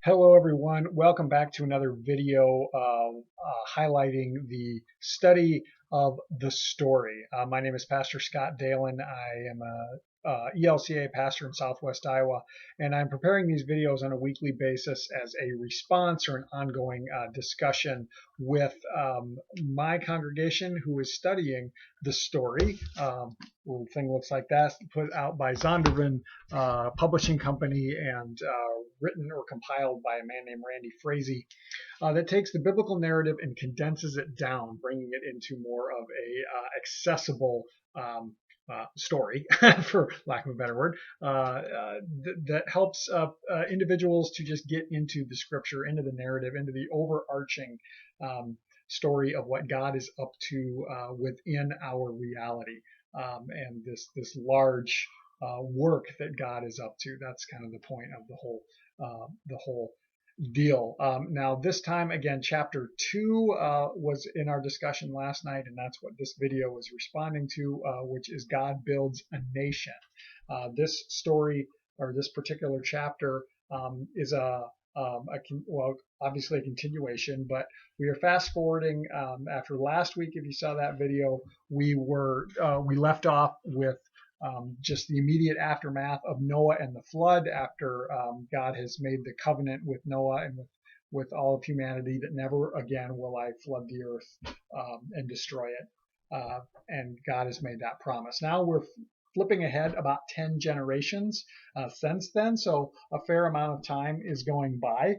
Hello everyone, welcome back to another video highlighting the study of the story. My name is Pastor Scott Dalen. I am a ELCA pastor in Southwest Iowa, and I'm preparing these videos on a weekly basis as a response or an ongoing discussion with my congregation who is studying the story. Little thing looks like that, put out by Zondervan Publishing Company and written or compiled by a man named Randy Frazee, that takes the biblical narrative and condenses it down, bringing it into more of a accessible story, for lack of a better word, that helps individuals to just get into the scripture, into the narrative, into the overarching story of what God is up to within our reality, and this large work that God is up to. That's kind of the point of the whole deal. Now, this time, again, chapter 2 was in our discussion last night, and that's what this video was responding to, which is God builds a nation. This story, or this particular chapter, is well, obviously a continuation, but we are fast forwarding. After last week, if you saw that video, we left off with just the immediate aftermath of Noah and the flood, after God has made the covenant with Noah and with all of humanity that never again will I flood the earth and destroy it. And God has made that promise. Now we're flipping ahead about 10 generations since then, so a fair amount of time is going by.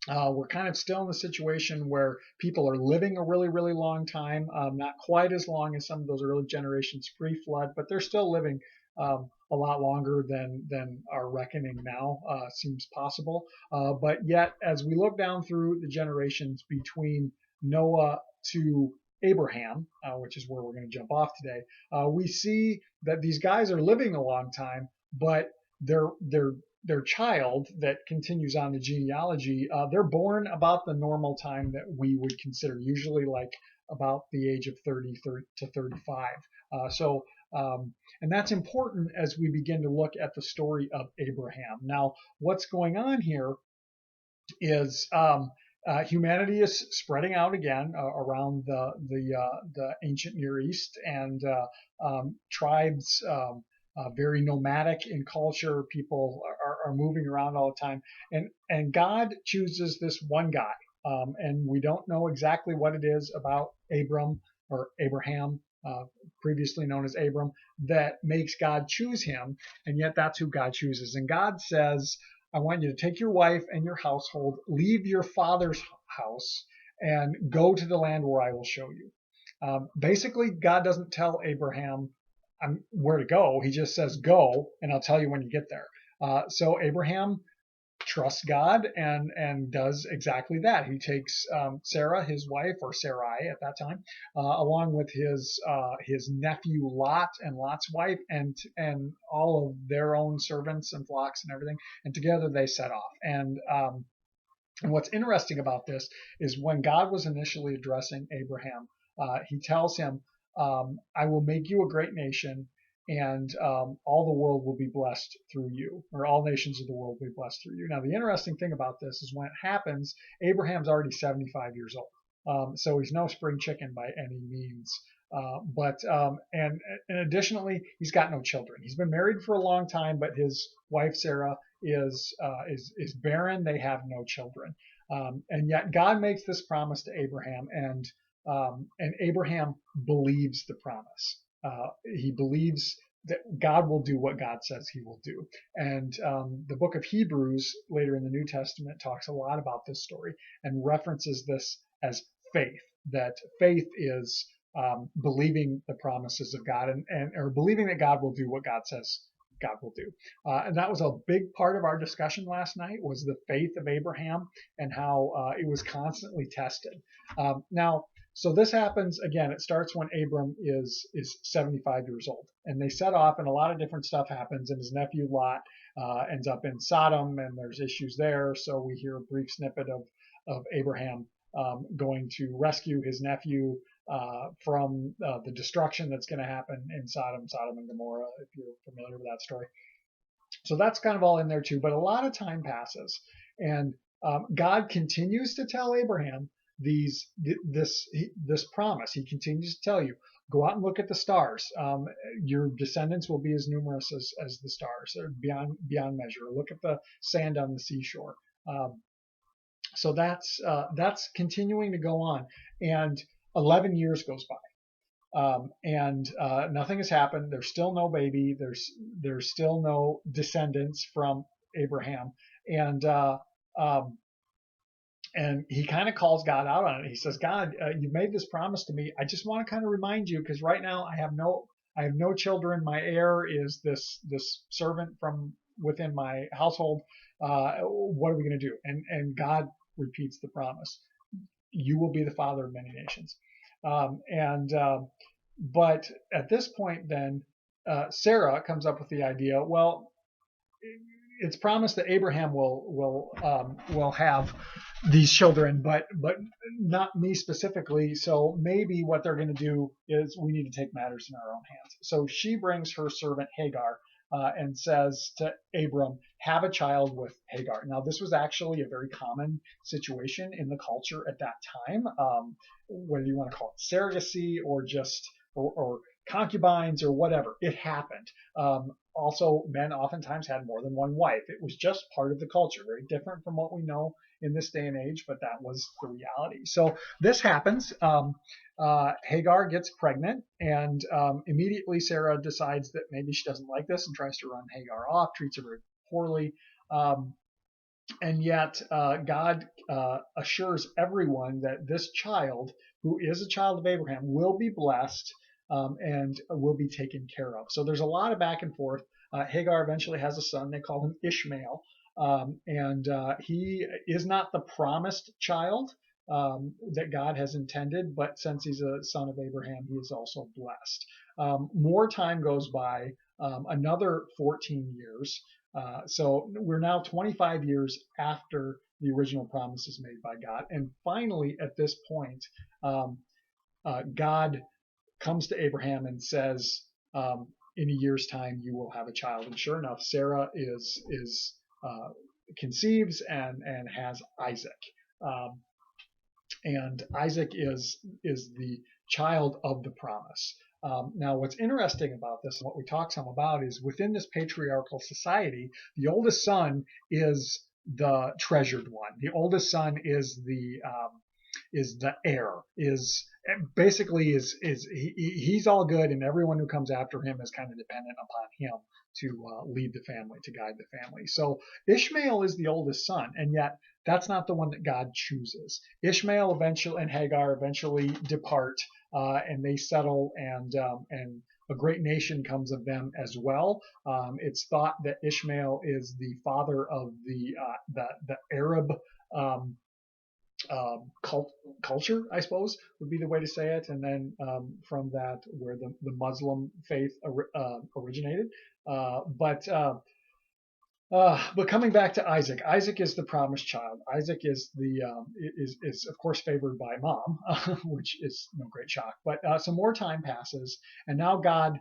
We're kind of still in a situation where people are living a really, really long time, not quite as long as some of those early generations pre-flood, but they're still living a lot longer than our reckoning now seems possible. But yet, as we look down through the generations between Noah to Abraham, which is where we're going to jump off today, we see that these guys are living a long time, but their child that continues on the genealogy, they're born about the normal time that we would consider, usually like about the age of 30 to 35. And that's important as we begin to look at the story of Abraham. Now, what's going on here is humanity is spreading out again around the ancient Near East, and tribes. Very nomadic in culture. People are moving around all the time, and God chooses this one guy, and we don't know exactly what it is about Abraham, previously known as Abram, that makes God choose him, and yet that's who God chooses. And God says, I want you to take your wife and your household, leave your father's house, and go to the land where I will show you. Basically, God doesn't tell Abraham where to go. He just says, go, and I'll tell you when you get there. So Abraham trusts God and does exactly that. He takes Sarah, his wife, or Sarai at that time, along with his nephew Lot and Lot's wife, and all of their own servants and flocks and everything, and together they set off. And what's interesting about this is when God was initially addressing Abraham, he tells him, I will make you a great nation, and all the world will be blessed through you, or all nations of the world will be blessed through you. Now, the interesting thing about this is when it happens, Abraham's already 75 years old. So he's no spring chicken by any means. And additionally, he's got no children. He's been married for a long time, but his wife Sarah is barren. They have no children. And yet God makes this promise to Abraham, and Abraham believes the promise. He believes that God will do what God says he will do. And the book of Hebrews, later in the New Testament, talks a lot about this story and references this as faith, that faith is believing the promises of God, or believing that God will do what God says God will do. And that was a big part of our discussion last night, was the faith of Abraham and how it was constantly tested. Now, so this happens again. It starts when Abram is 75 years old, and they set off, and a lot of different stuff happens. And his nephew Lot ends up in Sodom, and there's issues there. So we hear a brief snippet of Abraham going to rescue his nephew from the destruction that's going to happen in Sodom and Gomorrah, if you're familiar with that story. So that's kind of all in there too. But a lot of time passes, And God continues to tell Abraham this promise. He continues to tell you, go out and look at the stars. Your descendants will be as numerous as the stars, or beyond measure. Look at the sand on the seashore. So that's continuing to go on, and 11 years goes by, and nothing has happened. There's still no baby. There's still no descendants from Abraham, and and he kind of calls God out on it. He says, God, you made this promise to me. I just want to kind of remind you, because right now I have no children. My heir is this servant from within my household. What are we going to do? And God repeats the promise. You will be the father of many nations. But at this point, then Sarah comes up with the idea. Well, it's promised that Abraham will have these children, but not me specifically. So maybe what they're going to do is we need to take matters in our own hands. So she brings her servant Hagar and says to Abram, have a child with Hagar. Now, this was actually a very common situation in the culture at that time, whether you want to call it surrogacy or just or concubines or whatever. It happened. Also, men oftentimes had more than one wife. It was just part of the culture, very different from what we know in this day and age, but that was the reality. So this happens. Hagar gets pregnant, and immediately Sarah decides that maybe she doesn't like this and tries to run Hagar off, treats her very poorly. And yet God assures everyone that this child, who is a child of Abraham, will be blessed and will be taken care of. So there's a lot of back and forth. Hagar eventually has a son. They call him Ishmael. And he is not the promised child that God has intended, but since he's a son of Abraham, he is also blessed. More time goes by, another 14 years. So we're now 25 years after the original promise is made by God. And finally, at this point, God comes to Abraham and says, in a year's time, you will have a child. And sure enough, Sarah conceives and has Isaac. And Isaac is the child of the promise. Now, what's interesting about this, and what we talk some about, is within this patriarchal society, the oldest son is the treasured one. The oldest son is the heir. He's all good, and everyone who comes after him is kind of dependent upon him to lead the family, to guide the family. So Ishmael is the oldest son, and yet that's not the one that God chooses. Ishmael and Hagar eventually depart, and they settle, and a great nation comes of them as well. It's thought that Ishmael is the father of the Arab culture, I suppose, would be the way to say it, and then from that, where the Muslim faith originated. But coming back to Isaac, Isaac is the promised child. Isaac is is of course favored by mom, which is no great shock. But some more time passes, and now God,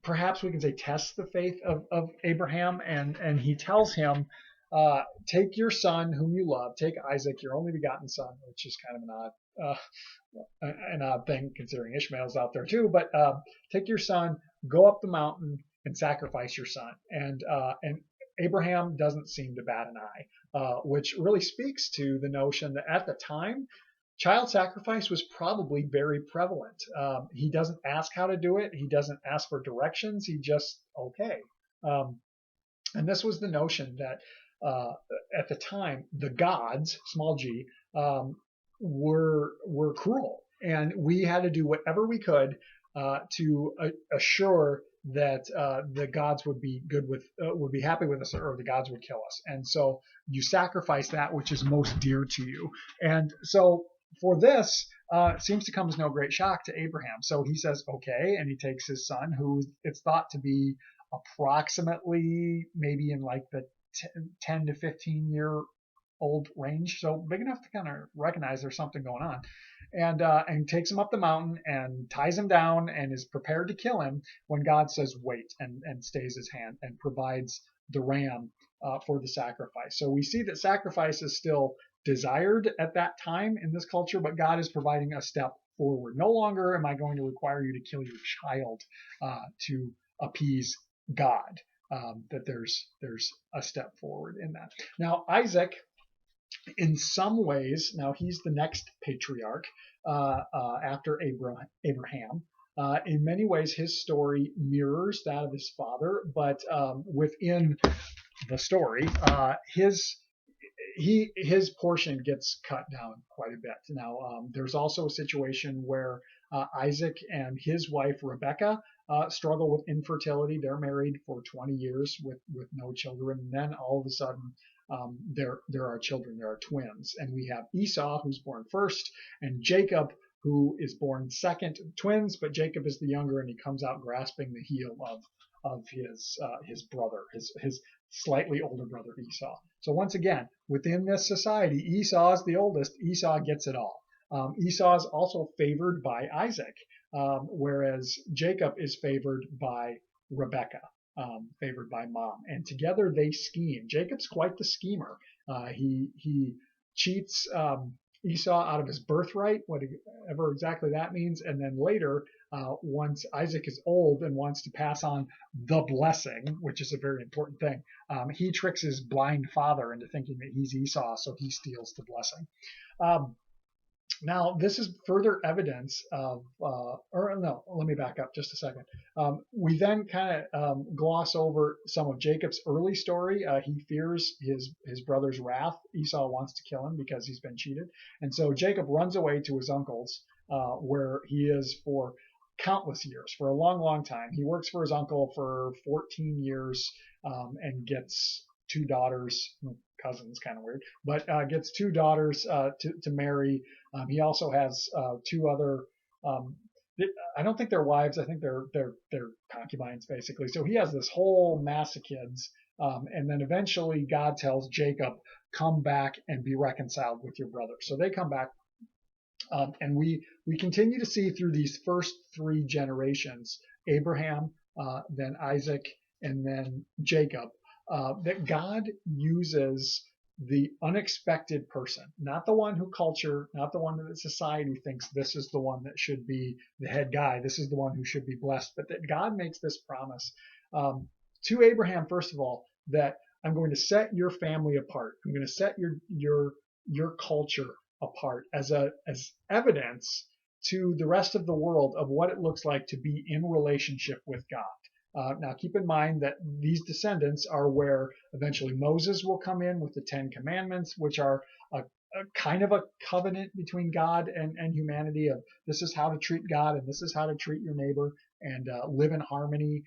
perhaps we can say, tests the faith of Abraham, and he tells him, take your son whom you love, take Isaac, your only begotten son, which is kind of an odd thing considering Ishmael's out there too. But take your son, go up the mountain and sacrifice your son. And Abraham doesn't seem to bat an eye, which really speaks to the notion that at the time, child sacrifice was probably very prevalent. He doesn't ask how to do it. He doesn't ask for directions. He just, okay. And this was the notion that at the time, the gods, small g, were cruel, and we had to do whatever we could to assure that the gods would be happy with us, or the gods would kill us. And so you sacrifice that which is most dear to you. And so for this, it seems to come as no great shock to Abraham. So he says, okay, and he takes his son, who it's thought to be approximately maybe in like the 10 to 15 year old range, so big enough to kind of recognize there's something going on, and takes him up the mountain and ties him down and is prepared to kill him when God says wait, and stays his hand and provides the ram for the sacrifice. So we see that sacrifice is still desired at that time in this culture, but God is providing a step forward. No longer am I going to require you to kill your child to appease God. That there's a step forward in that. Now Isaac, in some ways, now he's the next patriarch after Abraham. In many ways, his story mirrors that of his father, but within the story, his portion gets cut down quite a bit. Now, there's also a situation where Isaac and his wife Rebecca struggle with infertility. They're married for 20 years with no children, and then all of a sudden there are children. There are twins, and we have Esau, who's born first, and Jacob, who is born second. Twins, but Jacob is the younger, and he comes out grasping the heel of his brother, his slightly older brother Esau. So once again, within this society, Esau is the oldest. Esau gets it all. Esau is also favored by Isaac, whereas Jacob is favored by Rebekah, favored by mom. And together they scheme. Jacob's quite the schemer. He cheats Esau out of his birthright, whatever exactly that means. And then later, once Isaac is old and wants to pass on the blessing, which is a very important thing, he tricks his blind father into thinking that he's Esau, so he steals the blessing. Now, this is further evidence of, or no, let me back up just a second. We then kind of gloss over some of Jacob's early story. He fears his brother's wrath. Esau wants to kill him because he's been cheated. And so Jacob runs away to his uncle's, where he is for countless years, for a long, long time. He works for his uncle for 14 years and gets two daughters, cousins, kind of weird, but gets two daughters to marry. He also has two other, I don't think they're wives, I think they're concubines, basically. So he has this whole mass of kids, and then eventually God tells Jacob, come back and be reconciled with your brother. So they come back, and we continue to see through these first three generations, Abraham, then Isaac, and then Jacob, that God uses the unexpected person, not the one who culture, not the one that society thinks this is the one that should be the head guy, this is the one who should be blessed, but that God makes this promise to Abraham, first of all, that I'm going to set your family apart. I'm going to set your culture apart as evidence to the rest of the world of what it looks like to be in relationship with God. Now, keep in mind that these descendants are where eventually Moses will come in with the Ten Commandments, which are a kind of a covenant between God and humanity of this is how to treat God and this is how to treat your neighbor and live in harmony.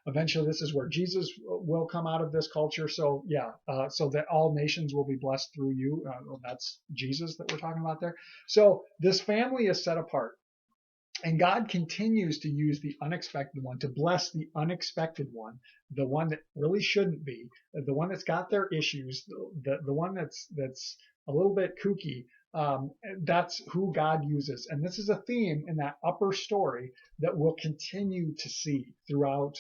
Eventually, this is where Jesus will come out of this culture. So, yeah, so that all nations will be blessed through you. That's Jesus that we're talking about there. So this family is set apart. And God continues to use the unexpected one to bless the unexpected one, the one that really shouldn't be, the one that's got their issues, the one that's a little bit kooky. That's who God uses. And this is a theme in that upper story that we'll continue to see throughout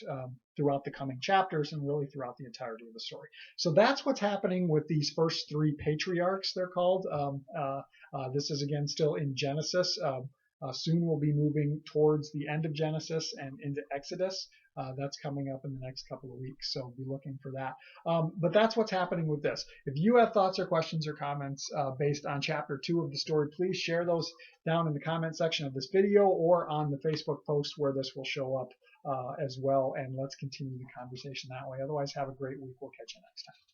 the coming chapters and really throughout the entirety of the story. So that's what's happening with these first three patriarchs, they're called. This is again still in Genesis. Soon we'll be moving towards the end of Genesis and into Exodus. That's coming up in the next couple of weeks, so be looking for that. But that's what's happening with this. If you have thoughts or questions or comments based on Chapter 2 of the story, please share those down in the comment section of this video or on the Facebook post where this will show up as well, and let's continue the conversation that way. Otherwise, have a great week. We'll catch you next time.